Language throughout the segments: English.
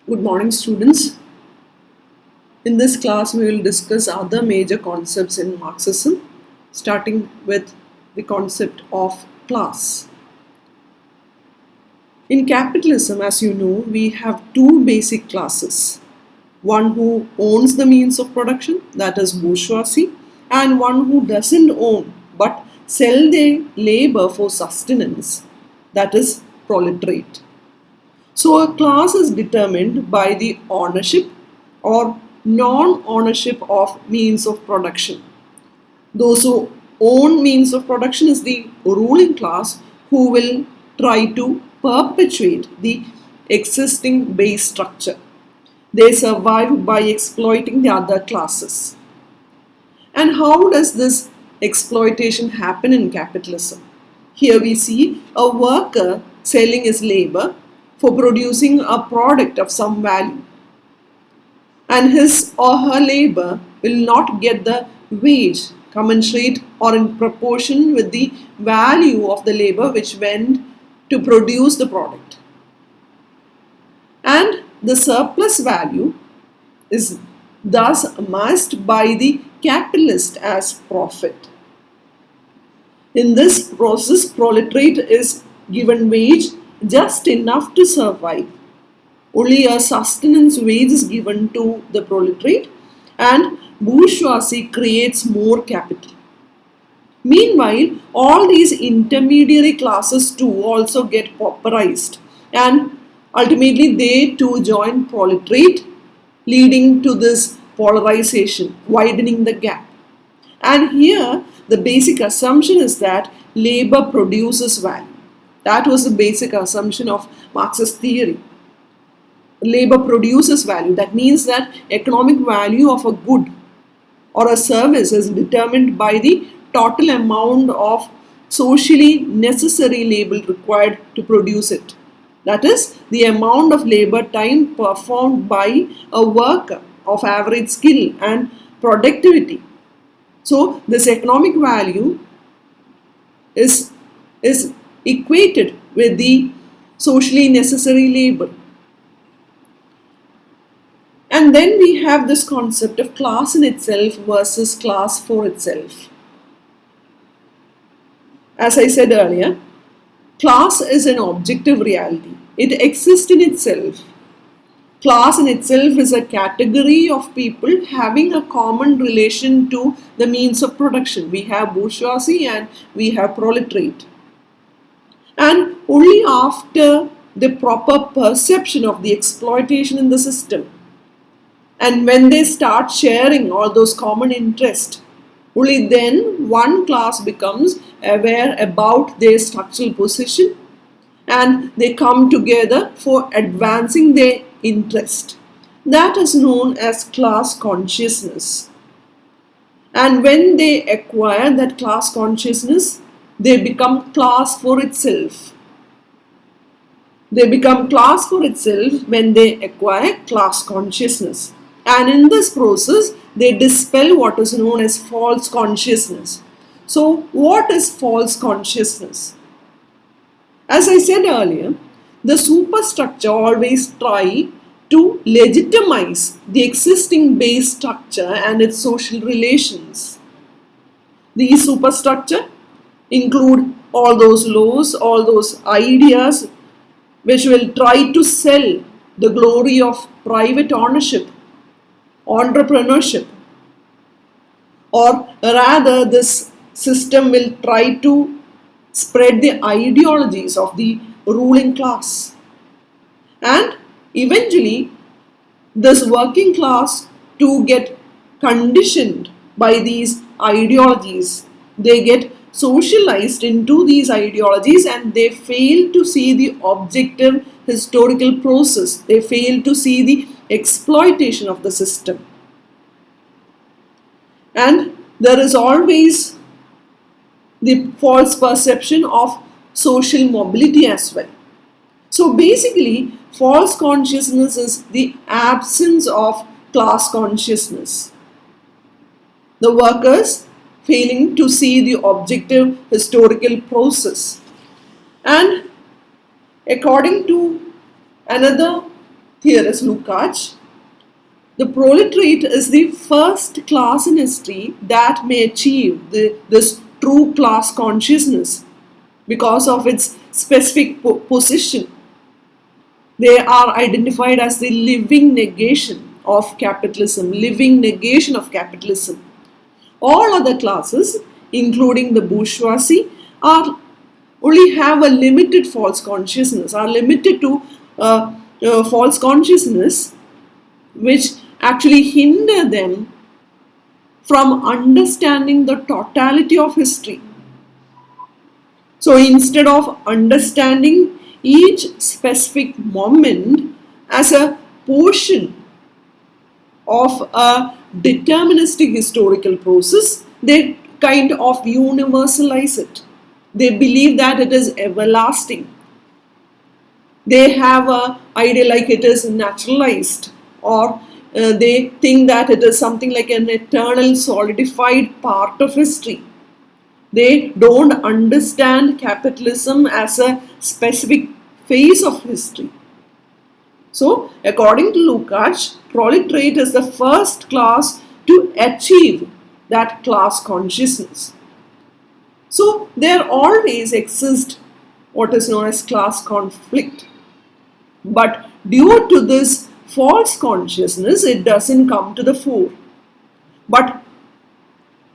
Good morning, students. In this class, we will discuss other major concepts in Marxism, starting with the concept of class. In capitalism, as you know, we have two basic classes. One who owns the means of production, that is bourgeoisie, and one who doesn't own but sell their labor for sustenance, that is proletariat. So a class is determined by the ownership or non-ownership of means of production. Those who own means of production is the ruling class who will try to perpetuate the existing base structure. They survive by exploiting the other classes. And how does this exploitation happen in capitalism? Here we see a worker selling his labor for producing a product of some value. And his or her labor will not get the wage commensurate or in proportion with the value of the labor which went to produce the product. And the surplus value is thus amassed by the capitalist as profit. In this process, proletariat is given wage just enough to survive. Only a sustenance wage is given to the proletariat and bourgeoisie creates more capital. Meanwhile, all these intermediary classes too also get pauperized and ultimately they too join proletariat, leading to this polarization, widening the gap. And here the basic assumption is that labor produces value. That was the basic assumption of Marxist theory. Labor produces value. That means that economic value of a good or a service is determined by the total amount of socially necessary labor required to produce it. That is, the amount of labor time performed by a worker of average skill and productivity. So, this economic value is equated with the socially necessary labor. And then we have this concept of class in itself versus class for itself. As I said earlier, class is an objective reality. It exists in itself. Class in itself is a category of people having a common relation to the means of production. We have bourgeoisie and we have proletariat. And only after the proper perception of the exploitation in the system, and when they start sharing all those common interests, only then one class becomes aware about their structural position and they come together for advancing their interest. That is known as class consciousness. And when they acquire that class consciousness, they become class for itself. They become class for itself when they acquire class consciousness. And in this process, they dispel what is known as false consciousness. So, what is false consciousness? As I said earlier, the superstructure always tries to legitimize the existing base structure and its social relations. These superstructure include all those laws, all those ideas which will try to sell the glory of private ownership, entrepreneurship, or rather this system will try to spread the ideologies of the ruling class. And eventually this working class to get conditioned by these ideologies. They get socialized into these ideologies and they fail to see the objective historical process. They fail to see the exploitation of the system. And there is always the false perception of social mobility as well. So basically, false consciousness is the absence of class consciousness. The workers failing to see the objective historical process. And according to another Here is Lukács. The proletariat is the first class in history that may achieve this true class consciousness because of its specific position. They are identified as the living negation of capitalism, living negation of capitalism. All other classes, including the bourgeoisie, are only have a limited false consciousness, are limited to false consciousness, which actually hinder them from understanding the totality of history. So instead of understanding each specific moment as a portion of a deterministic historical process, they kind of universalize it. They believe that it is everlasting. They have an idea like it is naturalized, or they think that it is something like an eternal solidified part of history. They don't understand capitalism as a specific phase of history. So, according to Lukács, proletariat is the first class to achieve that class consciousness. So, there always exists what is known as class conflict. But due to this false consciousness, it doesn't come to the fore. But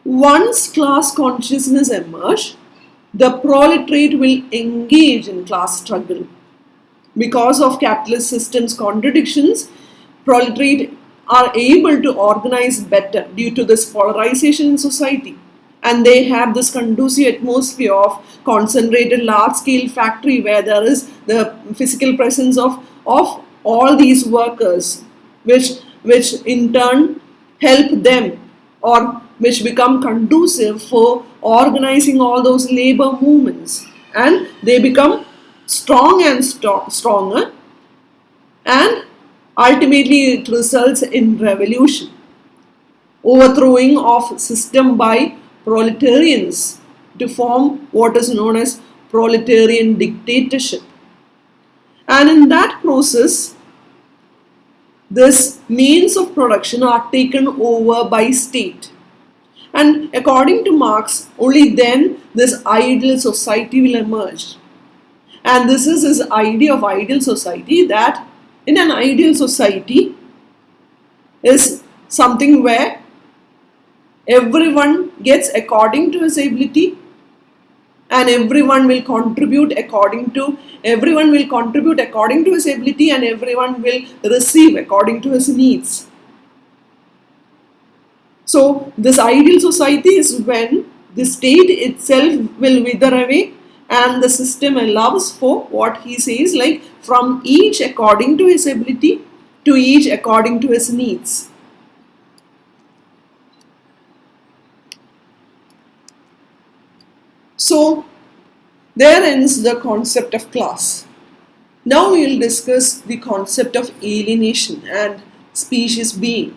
once class consciousness emerges, the proletariat will engage in class struggle. Because of capitalist system's contradictions, proletariat are able to organize better due to this polarization in society. And they have this conducive atmosphere of concentrated large-scale factory where there is the physical presence of all these workers, which in turn help them, or which become conducive for organizing all those labor movements, and they become strong and stronger, and ultimately it results in revolution, overthrowing of system by proletarians to form what is known as proletarian dictatorship. And in that process, this means of production are taken over by state. And according to Marx, only then this ideal society will emerge. And this is his idea of ideal society, that in an ideal society is something where everyone gets according to his ability, and everyone will contribute according to his ability, and everyone will receive according to his needs. So this ideal society is when the state itself will wither away and the system allows for what he says, like from each according to his ability to each according to his needs. So there ends the concept of class. Now we will discuss the concept of alienation and species being.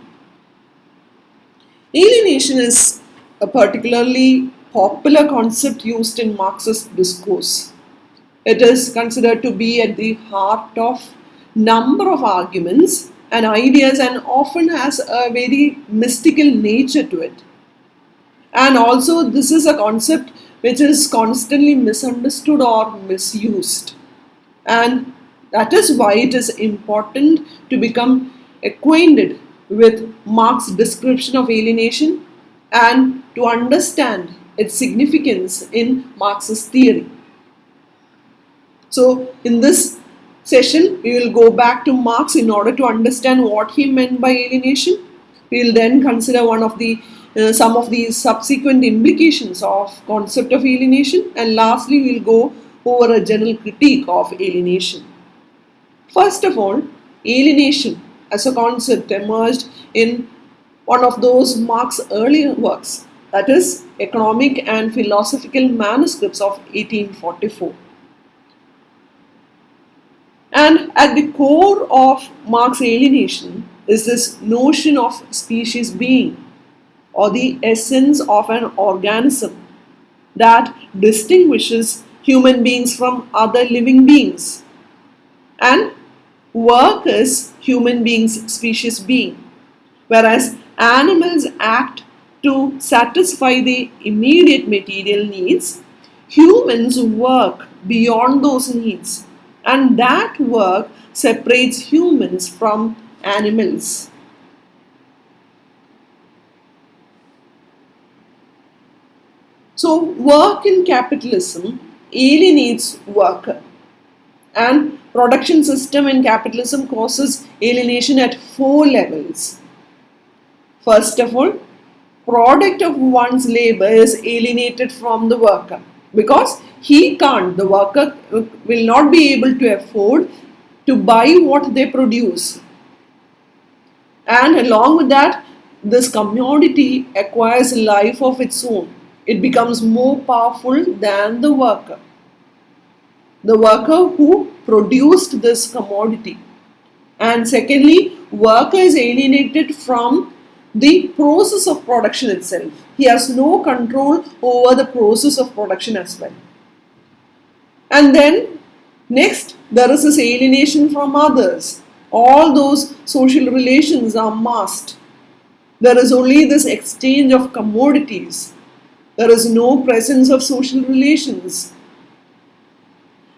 Alienation is a particularly popular concept used in Marxist discourse. It is considered to be at the heart of number of arguments and ideas, and often has a very mystical nature to it. And also this is a concept which is constantly misunderstood or misused. And that is why it is important to become acquainted with Marx's description of alienation and to understand its significance in Marxist theory. So in this session, we will go back to Marx in order to understand what he meant by alienation. We will then consider some of the subsequent implications of concept of alienation, and lastly we will go over a general critique of alienation. First of all, alienation as a concept emerged in one of those Marx's earlier works, that is Economic and Philosophical Manuscripts of 1844. And at the core of Marx's alienation is this notion of species being, or the essence of an organism that distinguishes human beings from other living beings. And Work is human beings' species being, whereas animals act to satisfy the immediate material needs. Humans work beyond those needs, and that work separates humans from animals. So, work in capitalism alienates worker, and production system in capitalism causes alienation at four levels. First of all, product of one's labor is alienated from the worker because the worker will not be able to afford to buy what they produce. And along with that, this commodity acquires a life of its own. It becomes more powerful than the worker. The worker who produced this commodity. And secondly, worker is alienated from the process of production itself. He has no control over the process of production as well. And then next, there is this alienation from others. All those social relations are masked. There is only this exchange of commodities. There is no presence of social relations.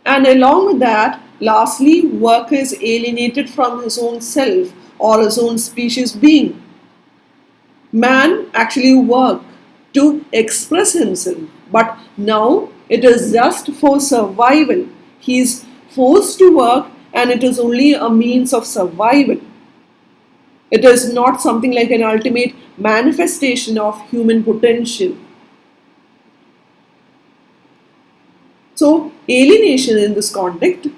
And along with that, lastly, work is alienated from his own self or his own species being. Man actually worked to express himself, but now it is just for survival. He is forced to work and it is only a means of survival. It is not something like an ultimate manifestation of human potential. So, alienation in this context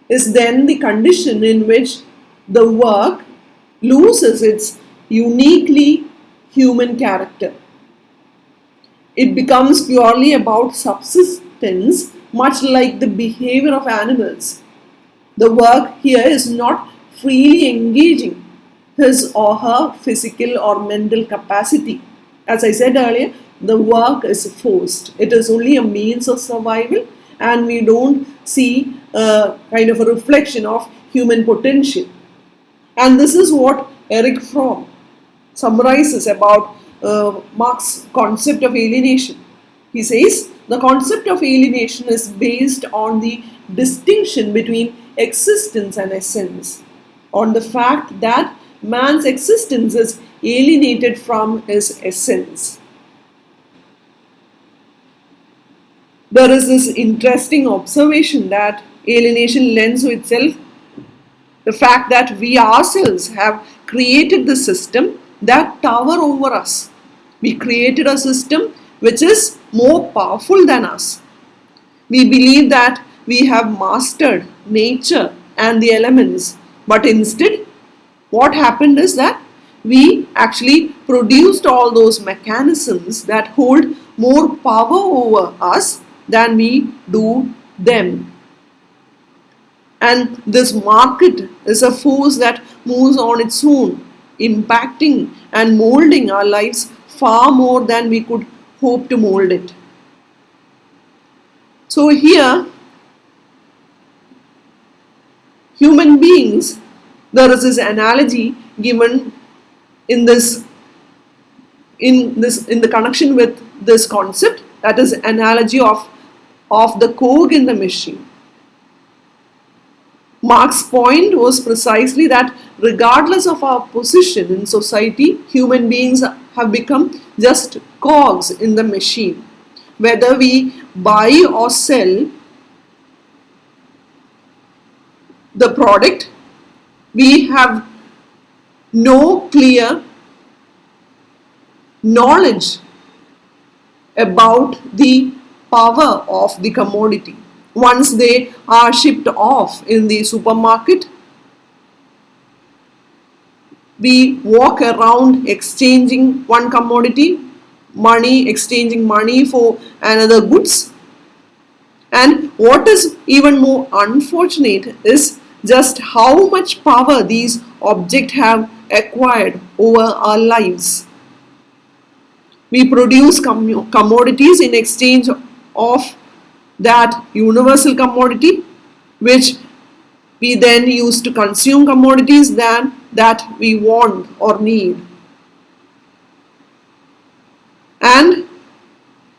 is then the condition in which the work loses its uniquely human character. It becomes purely about subsistence, much like the behavior of animals. The work here is not freely engaging his or her physical or mental capacity. As I said earlier, the work is forced. It is only a means of survival, and we don't see a kind of a reflection of human potential. And this is what Erich Fromm summarizes about Marx's concept of alienation. He says the concept of alienation is based on the distinction between existence and essence, on the fact that man's existence is alienated from his essence. There is this interesting observation that alienation lends to itself the fact that we ourselves have created the system that tower over us. We created a system which is more powerful than us. We believe that we have mastered nature and the elements, but instead what happened is that we actually produced all those mechanisms that hold more power over us than we do them. And this market is a force that moves on its own, impacting and molding our lives far more than we could hope to mold it. So here, human beings, there is this analogy given in the connection with this concept, that is analogy of the cog in the machine. Marx's point was precisely that regardless of our position in society, human beings have become just cogs in the machine. Whether we buy or sell the product, we have no clear knowledge about the power of the commodity. Once they are shipped off in the supermarket, we walk around exchanging one commodity, exchanging money for another goods. And what is even more unfortunate is just how much power these objects have acquired over our lives. We produce commodities in exchange of that universal commodity, which We then used to consume commodities that we want or need. And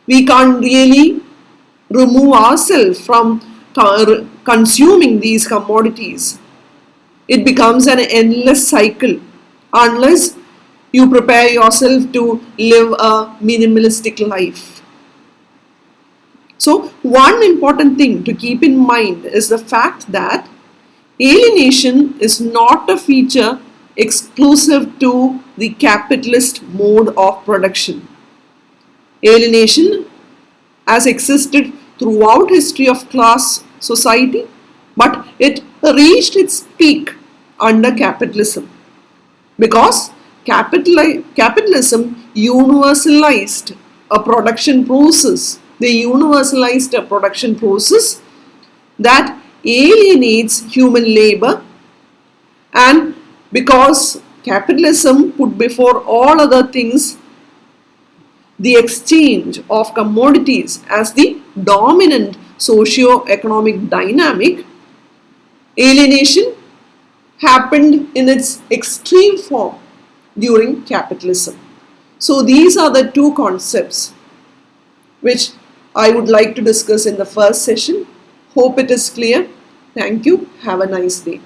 we can't really remove ourselves from consuming these commodities. It becomes an endless cycle unless you prepare yourself to live a minimalistic life. So, one important thing to keep in mind is the fact that alienation is not a feature exclusive to the capitalist mode of production. Alienation has existed throughout history of class society, but it reached its peak under capitalism because capitalism universalized a production process. They universalized a production process that alienates human labor, and because capitalism put before all other things the exchange of commodities as the dominant socio-economic dynamic, alienation happened in its extreme form during capitalism. So these are the two concepts which I would like to discuss in the first session. Hope it is clear. Thank you. Have a nice day.